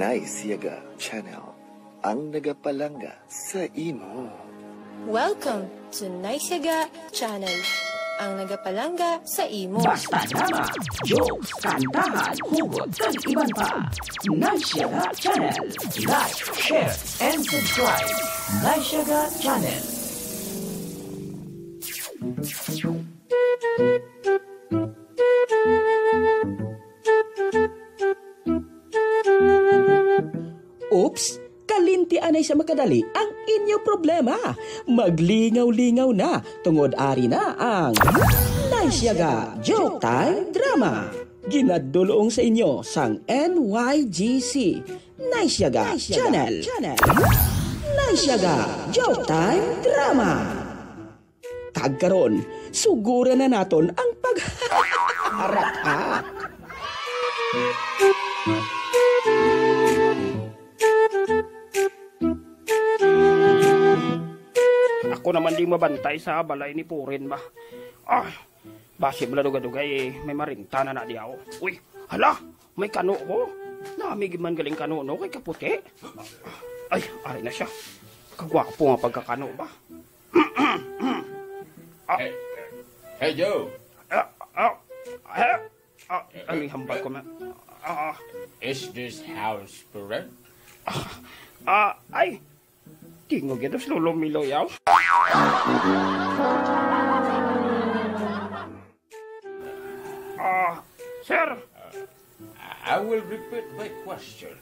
Nice Yaga Channel, ang nagapalanga sa imo. Welcome to Nice Yaga Channel, ang nagapalanga sa imo. Basta drama, jokes, kantahan, hugot, at iban pa. Nice Yaga Channel. Like, share, and subscribe. Nice Yaga Channel. Oops! Kalintian ay sa makadali ang inyo problema. Maglingaw-lingaw na, tungod ari na ang Nice Yaga Joke Time Drama. Ginadulong sa inyo sang NYGC Nice Yaga Channel. Nice Yaga Joke Time Drama. Kagkaron, sugura na naton ang pagharap ha. Ako naman di mabantay sa balay ni Purin ba. Basi bala dugay-dugay may marinta na di ako. Uy, hala, may kano ko. Namig man galing kano no kay kaputi. Ay, ari na siya. Kagwapo nga pagkakano ba. Hey Joe. Ano yung hambal ko na? Is this house for rent? Ay, tingog ito sa lulumilo yaw. Sir. I will repeat my question.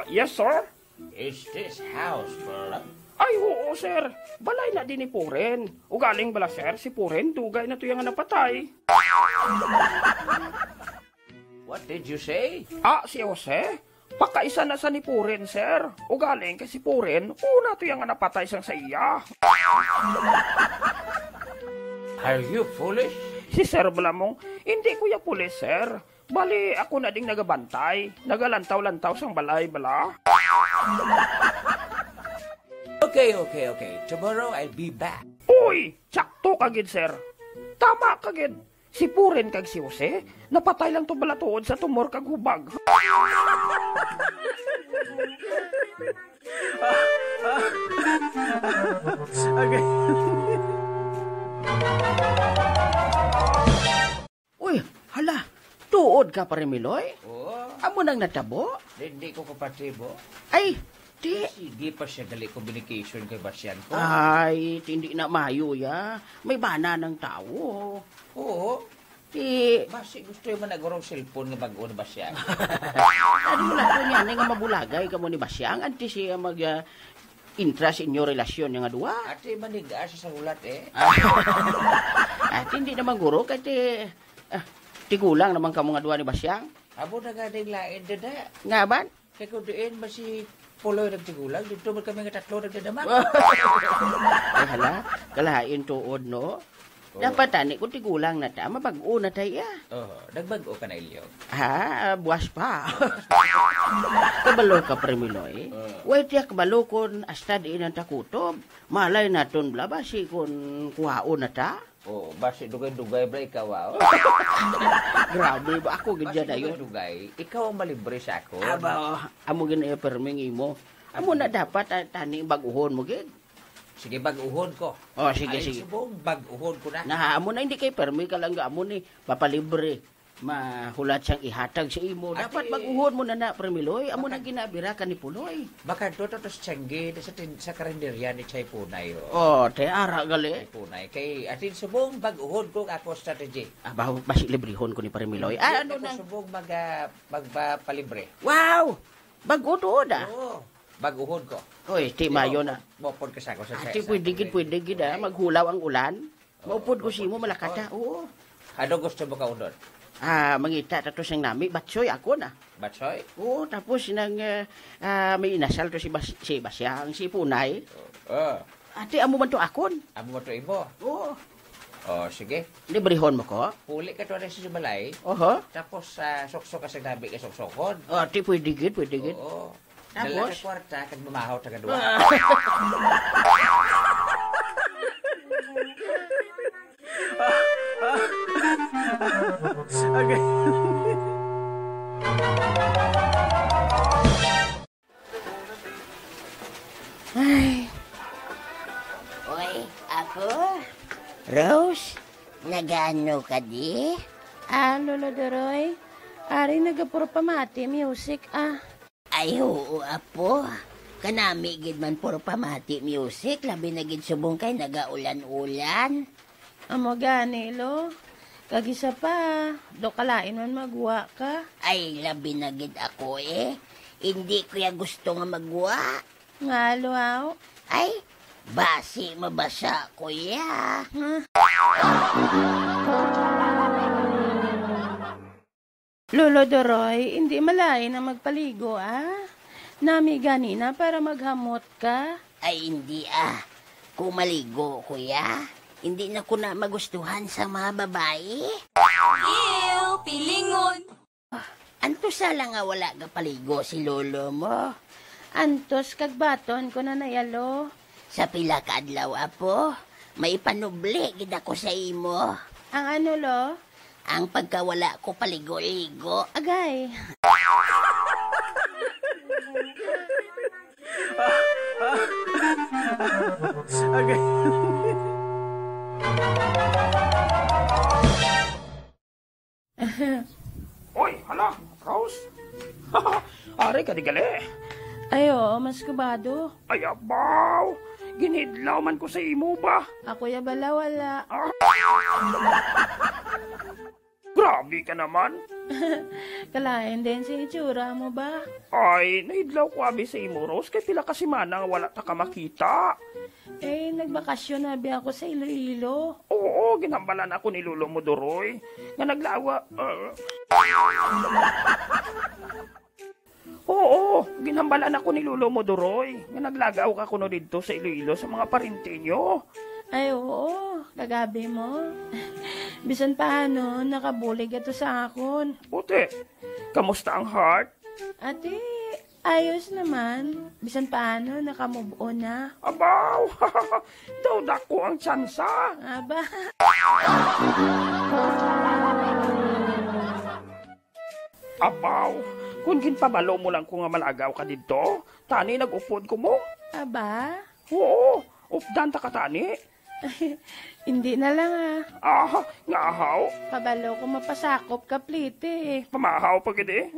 Yes, sir. Is this house for rent? Ay, oo, sir. Balay na din ni Puren. Ugaling bala, sir, si Puren, dugay na to yung napatay. What did you say? Si Jose? Pakaisa na sa ni Puren, sir. Ugaling kay si Puren, una to yung napatay sang sa iya. Are you foolish? Si Sir Blamong, hindi ko yung pulis, sir. Bali, ako na ding nagabantay. Nagalantaw-lantaw sang balay, bala. Okay. Tomorrow I'll be back. Uy, tsakto kagid, sir. Tama kagid. Si Puren kag si Jose, napatay lang to balatuod sa tumor kag hubag. Okay. Uy, hala, tuod ka pa rin, Miloy? Oh, Amo nang natabo? hindi ko kapatibo. Ay, di. Sige pa siya gali communication kay Basyan ko. Ay, hindi na mayo ya. May bana ng tao. Oo. Di, Basi gusto yung managurong cellphone nga bago na Basyan. ano wala ko niya nga mabulagay ka mo ni Basyang anti siya mag interest in your relasyon nga duwa. Ate maniga siya sa ulat eh. At hindi naman guro kasi tigulang naman ka mga duwa ni Basyang. Abo na nga ding lain dada. Nga ba? Kaya kung diin ba si Puloy nagtigulang, dito ba kami nga tatlo nagdadama? Ay hala, kalahain tuod no. Dapat tani kung tigulang na ta, mabag-o na tayo. Nagbago ka na Ilyo. Buwas pa. Kabalo ka, Premiloy. Wait ya, kabalo kon hasta diin ang takutob. Malay naton blabasi kon kuhao na ta. Basi dugay-dugay ba ikaw Grabe ba ako ganyan na yun. Dugay, ikaw ang malibre sa ako. Aba, amo gina perming imo. Amo na dapat tani baguhon mo gid. Sige, bag-uhon ko. Sige. Subong, bag-uhon ko na. Amo na hindi kay permi ka lang amo ni papalibre. Mahulat siyang ihatag sa imo. Dapat baguhon mo na Premiloy. Amo na ginabira ka ni Puloy. Baka doon ito sa Tiangge, sa karinderya ni Chay Punay. Te ara gali. Chay Punay. Kay atin subong, bag-uhon ko ako strategy. Basi librehon ko ni Premiloy. Ano na? Subong magpalibre. Wow! Bago-doon Oo. Bag-uhon ko. Oy, ti mayo na. Mopod ka sa ako sa Ati pwede gid maghulaw ang ulan. Maupod ko simo malakata. Oo. Ano gusto mo ka doon? Mangita tato siyang nami, batsoy ako na. Batsoy? Oo, tapos nang may inasal to si Basyang, si Punay. Ati amo man to akon. Amo mo to imo? Oo. Sige. Librehon mo ko? Puli ka to na sa balay. Oho. Tapos sok-sok ka sa nabi ka sok-sokon. Ati pwede gid. Oo. Tapos? Dala ka kwarta, kag mamahaw ta kadua. Okay. Nagano ka di? Lolo Doroy, ari nagapuro pamati music Ay, oo, apo. Kanami gid man puro pamati music, labi na gid subong kay nagaulan-ulan. Amo gani lo. Kagisa pa, do kalain man magwa ka. Ay, labi na gid ako eh. Hindi ko ya gusto nga magwa. Ngalo aw. Ay, basi mabasa ko ya. Lolo Doroy, hindi malain na magpaligo Nami ganina para maghamot ka. Ay, hindi Kung maligo, kuya, hindi na ko na magustuhan sa mga babae. Ew, pilingon. Anto sala nga wala ka paligo si lolo mo? Antos kagbaton ko na nayalo. Sa pila ka adlaw, apo, may panubli gid ako sa imo. Ang ano lo? Ang pagkawala ko paligo-ligo. Agay. Oy, hala, Rose. Ari ka di gali. Ayo, mas kubado. Ay, abaw. Ginidlaw man ko sa imo ba? Ako ya bala wala. Grabe ka naman. Kalain din si itsura mo ba? Ay, nahidlaw ko abi sa imo, Rose. Kay pila kasi manang wala ta ka makita. Nagbakasyon na bi ako sa Iloilo. Oo, ginambalan ako ni Lolo mo, Doroy. Nga naglawa. Oo, ginambalan ako ni Lolo mo, Doroy. Nga naglagaw ka kuno dito sa Iloilo sa mga parintinyo. Ay, oo. Kagabi mo. Bisan paano, nakabulig ito sa akon. Puti, kamusta ang heart? Ate, ayos naman. Bisan paano, nakamove on na. Abaw, daw dako ang tsansa. Aba. Abaw, kung ginpabalo mo lang ko nga malagaw ka dito, tani nag-upod ko mo. Aba? Oo, updan ta ka tani. Hindi na lang Ngahaw. Kabalo ko mapasakop ka plite Pamahaw pa gidi.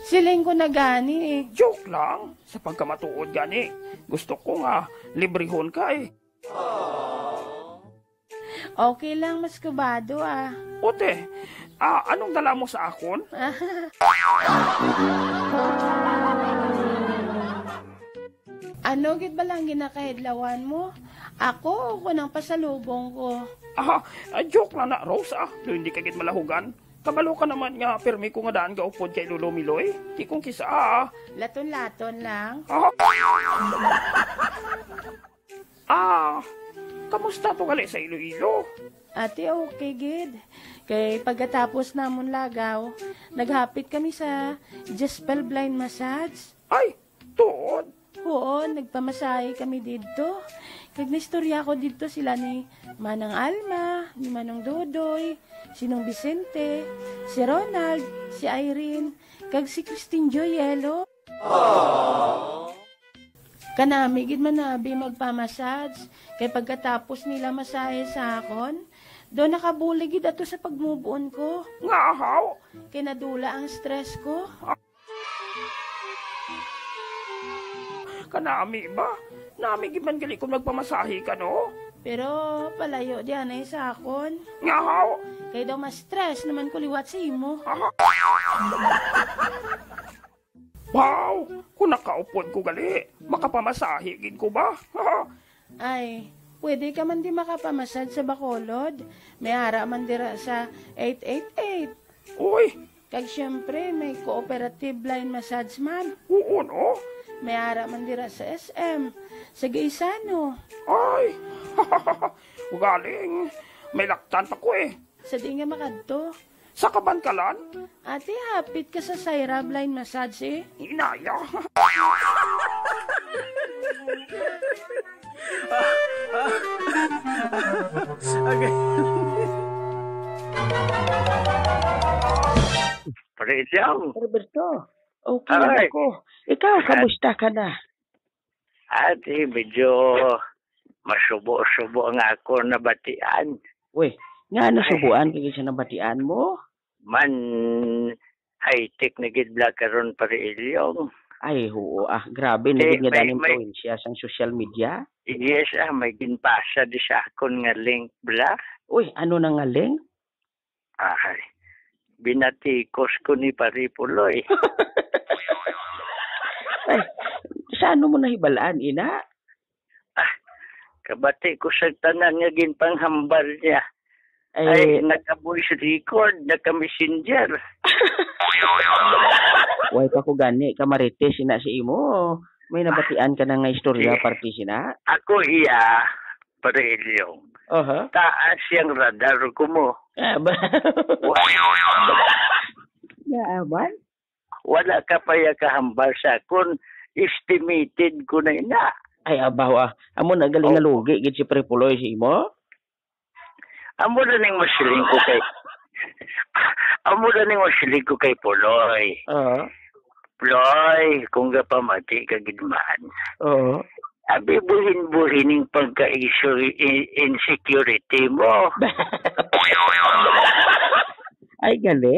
Siling ko na gani Joke lang. Sa pagkamatuod gani. Gusto ko nga, librehon ka Okay lang, mas kubado Ote, anong dala mo sa akon? Ano gid ba lang ginakahidlawan mo? Ako nang pasalubong ko. Joke lang na, Rose hindi ka gid malahugan. Kabalo ka naman nga, permi ko nga daan ka upod kay Lolo Miloy. Di kong kisa Laton-laton lang. Kamusta to gali sa Iloilo? Ate, okay gid. Kay pagkatapos namon lagaw, naghapit kami sa Jespel Blind Massage. Ay, tuod. Oo, nagpamasahe kami dito. Kag naistorya ko dito sila ni Manang Alma, ni Manang Dodoy, si Nong Vicente, si Ronald, si Irene, kag si Christine Joyelo. Kanami gid manabi magpamassage. Kay pagkatapos nila masahe sa akon, do nakabulig gid ato sa pagmubuon ko. Ngahaw? Kay nadula ang stress ko. Kanami ba? Nami gid man gali kung nagpamasahe ka no? Pero palayo diyan ay sa akon. Ngahaw? Kay daw mas stress naman ko liwat sa imo. Wow! Kung nakaupod ko gali, makapamasahe gid ko ba? Ay, pwede ka man di makapamasad sa Bacolod. May ara man dira sa 888. Uy! Kag syempre, may cooperative blind massage man. Oo no? May ara man dira sa SM, sa Gaisano. Ay! Galing! May laktan pa ko Sa di nga makadto. Sa Kabankalan? Ate, hapit ka sa Syra blind massage Inaya. Parejaw. Roberto, okay na ako. Ikaw, kamusta ka na? Ate, medyo Masubo-subo nga ako na batian. Uy, nga nasubuan kay sa nabatian mo? Man, high-tech na gidla karon para ilyong. Ay, oo. Grabe, naging nga daning provinsya sa social media. Yes, may ginpasa di sa akon nga link bla. Uy, ano na nga link? Ay, binatikos ko ni Paripuloy. Ay, sa ano mo nahibalaan, ina? Kabati ko sa tanan nga ginpanghambal niya. Ay naka-voice record, naka-messenger. Way pa ko gani, kamarites sina si imo. May nabatian ka na nga istorya parti sina? Ako iya, Parelyong. Taas yung radar ko mo. Aban? Wala ka pa ya kahambal sa kun, estimated ko na ina. Ay, abaw Amo na galing nga lugi, gid si Prepuloy si imo? Amo na ning masiling ko kay... Amo na ning masiling ko kay Puloy. Puloy, kung ga pamati ka gidman. Abi buhin-buhining pagka-insecurity mo. Ay, gali.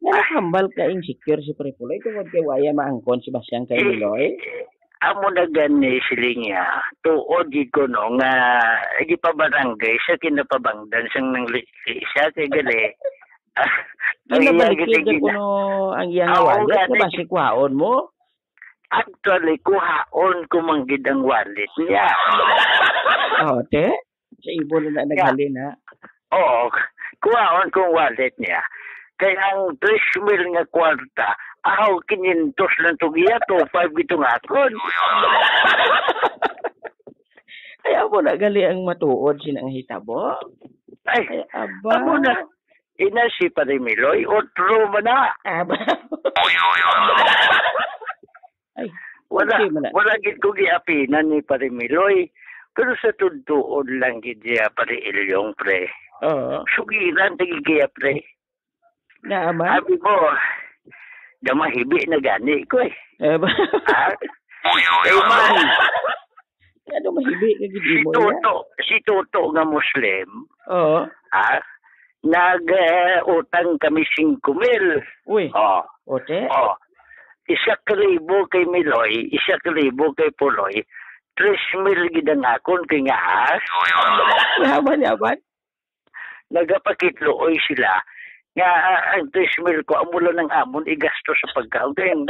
Nakahambal ka insecure si Prepuloy. Tungod kay waya maangkon si Basyang kay Puloy. Amo na gani siling niya. Tuod ko no nga di pa barangay sa kinapabangdan sang nang siya kay gali. Ginabalikid ko no ang iyang wallet na basi kuhaon mo? Actually, kuhaon ko manggid ang wallet niya. Te? Sa ibo na naghalin ha? Oo, kuhaon kong wallet niya. Kaya ang 3,000 nga kwarta, ahaw 500 lang tugiya to, 5 itong akon. Ay, amo na gali ang matuod sinang hitabo. Ay, amo na. Ina si Parimiloy, otro man na. Ay, wala gid ko giapinan ni Parimiloy. Pero sa tudtuod lang gid siya Parilyong, pre. Sugiran tagigiya, pre. Naaman? Sabi mo, damahibi na gani ko eh. Man. Ano mahibi ka gidi mo ya? Si Toto nga Muslim. Oo. Nag-utang kami 5,000. Uy. Ote? 1,000 kay Miloy, 1,000 kay Puloy, 3,000 gidang akon kay nga as. Yaman. Nagapakitloy sila. Nga ang 3,000 ko amulo ng amon igasto sa pagkaon kay 1,000.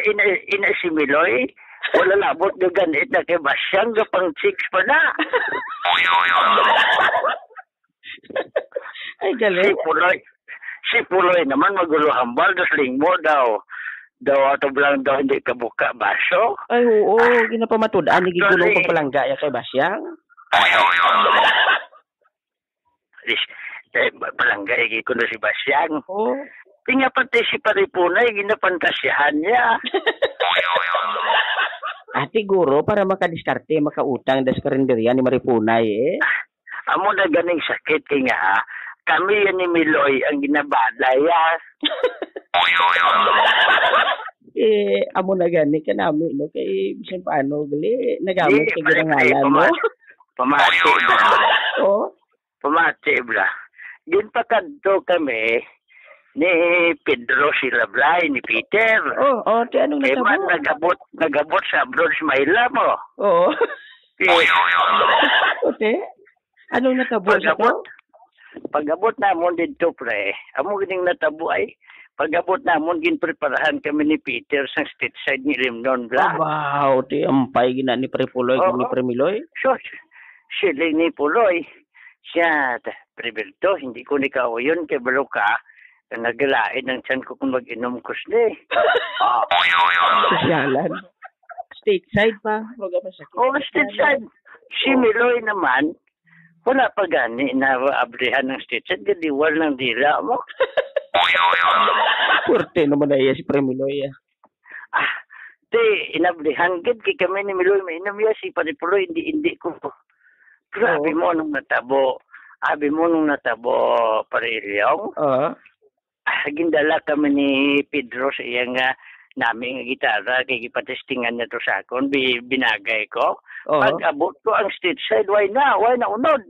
Ina si Miloy, wala labot na ganit na kay Basyang gapang chicks pa na. Ay, galing. Si Puloy naman magulo hambal, dasling mo daw. Ato lang daw hindi kabuka baso. Ay, oo. Ginapamatudaan ni gigulong pagpalangga ya kay Basyang. Palangga ko na si Basyang. Tinga pati si Paripunay, ginapantasyahan niya. Siguro para makadiskarte, makautang das karinderya ni Maripunay Amo na ganing sakit kay nga kami yan ni Miloy ang ginabalay amo na gani ka namin no kay bisan paano gali nagamit kay ginangalan mo. Pamati bla. Pamati bla. Din pa kadto kami ni Pedro Silablay, ni Peter. Ti anong natabo? Nagabot sa abroad si Mayla mo. Te? Anong natabo sa to? Pag-abot namon dito, pre. Amo gining natabo ay pag-abot namon ginpreparahan kami ni Peter sa stateside ni Limnon bla. Wow, ti ampay gina ni Prepuloy ni Premiloy. So, sila ni Puloy. Siya, Prebilto, hindi ko ni kao yun kay Baluka. Nagalain ng tiyan ko kung mag-inom ko siya. Sosyalan. Stateside pa. Stateside. Si Miloy naman, wala pa gani na abrihan ng stateside. Gadiwal ng dila mo. Purte naman na iya si Premiloy. Inabrihan gid kay kami ni Miloy. Mainam iya si Paripuloy, hindi ko. Pero abi mo nung natabo. Parilyong. Gindala kami ni Pedro sa iyang Nami nga gitara, kay gipatestingan niya to sa akon, binagay ko. Oo. Pag abot ko ang stage side, why na unod?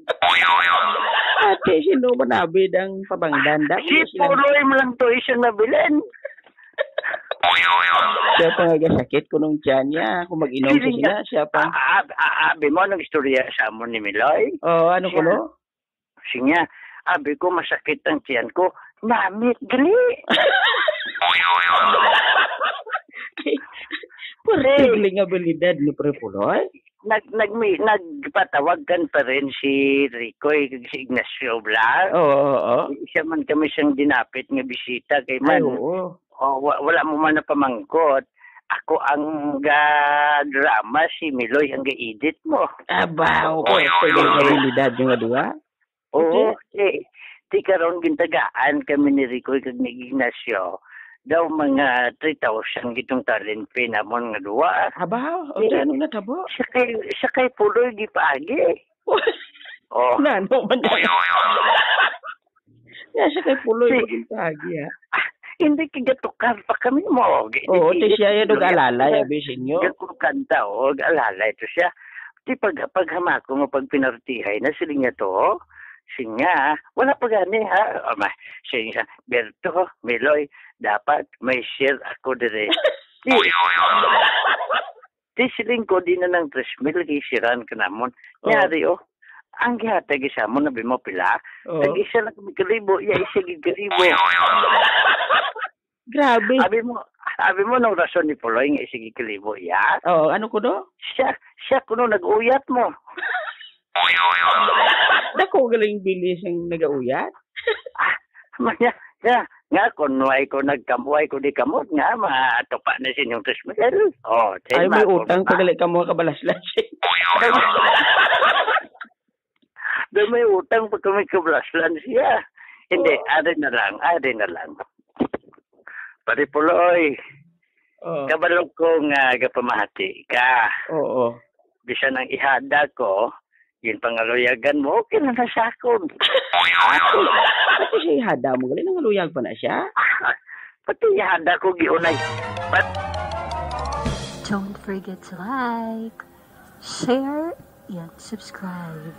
Ate, sino ba nabid ang pabangdanda? Si Puloy mo lang to isang nabilin. Siya pa nga sakit ko nung tiyan niya. Kung mag-inom siya sila, siya pa. Abi mo, nang istorya sa amon ni Miloy. Oo, ano ko no? Siya, abi ko masakit ang tiyan ko. Namit, gali. Partigling abilidad ni Pre Puloy. Nagpatawag kan pa rin si Ricoy, si Ignacio Blas. Oo. Isa man kami siyang dinapit nga bisita kay Ay, man. oo. Wala mo man na pamangkot. Ako ang drama, si Miloy ang ga-edit mo. Aba, oo. Partigling abilidad yung adua. Oo. Di karon gintagaan kami ni Ricoy kag ni Ignacio. Daw mga 3,000 gitong talent pay namon nga duwa. Aba, o ano na tabo? Siya kay Puloy di paagi. Oh. Nano man yan. Siya kay Puloy maging pagi ha. Hindi kigatukar pa kami mo. Oo, ti siya yung alalay, abisin nyo. Kanta alalay to siya. Di paghamako mo pag pinartihay na sila niya to, siya, wala pa gani ha. Siya, Berto, Miloy, dapat may share ako dire. Di siling ko din na ng 3,000 kisiran ka namon. Nyari ang gihatag isa mo na mo pila. Tag-isa lang kami kalibo, isa gigalibo. Grabe. Abi mo nung rason ni Puloy nga isa gigalibo, ya? Oo, ano ko do? Siya kuno nag-uyat mo. Dako galing bilis ang nag-auyat. Nga, kunway ko nagkamuay ko di kamot nga, matupa na sinyong 3,000. Ay, may utang pagali ka mo kabalaslas. Doon may utang pag kami kablaslan siya. Hindi, ari na lang. Pari Puloy, kabalog ko nga gapamahati ka. Oo. Bisa nang ihada ko, yun pangaluyagan mo, okay na sa akon. Pati siya ihada mo, galing nangaluyag pa na siya. Pati ihada ko giunay. Don't forget to like, share, and subscribe.